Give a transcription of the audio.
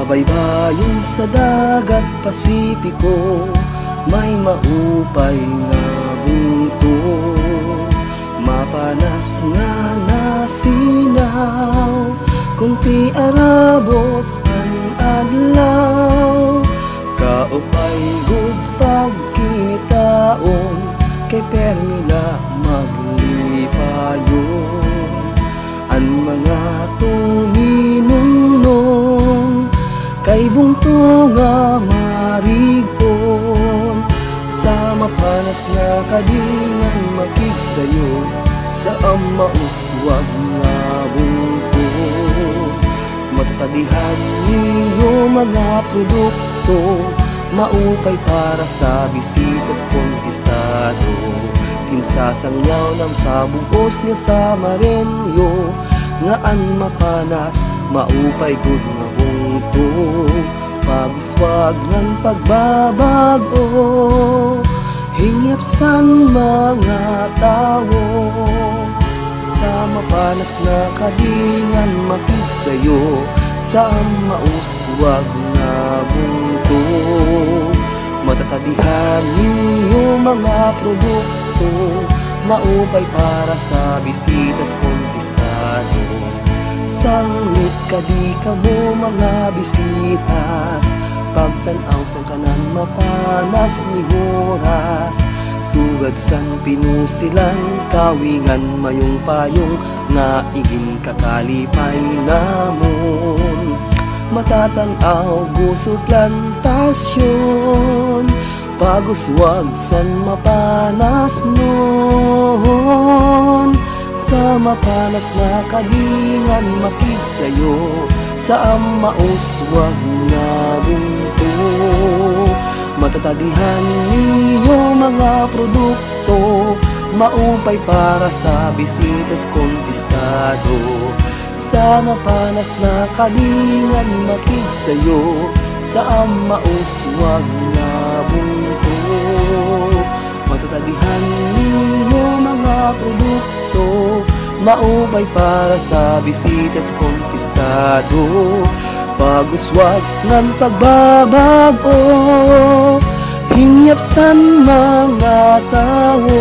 Kabaybayon sa dagat Pasipiko, may maupay nga bungto, mapanas nga nasinaw, kunti arabot ang adlaw. Kaupay gud pagkinitaon, kay permila maglipayon. Ang mga tuminunong, kay bungto nga marigon. Sa mapanas na kadingan makigsayo, sa mauswag nga bungto. Matatadihan niyo mga produkto, maupay para sa bisitas kontestado. Kinsasangyaw nam sa bugos nga sa marenyo, nga an mapanas maupay gud nga bungto. Paguswag ngan pagbabago, hingyapsan mga tawo. Sa mapanas na kadingan makigsayo, sa mauswag nga bungto. Matatadihan niyo mga produkto, maupay para sa bisitas kontestado. Sanglit kadi kamo mga bisitas, pagtanaw sang kanan mapanas mihoras. Sugad san pinusilan kawingan mayong payong, nga igin kakalipay namon. Matatanaw gusto plantasyon, paguswag san mapanas noon. Sa mapanas na kadingan makigsayo, sa mauswag nga bungto. Matatadihan niyo mga produkto, maupay para sa bisitas kontestado. Sa mapanas na kadingan makigsayo, sa mauswag nga bungto. Matatadihan niyo mga produkto, maupay para sa bisitas kontestado. Paguswag ngan pagbabago, hingyapsan mga tawo.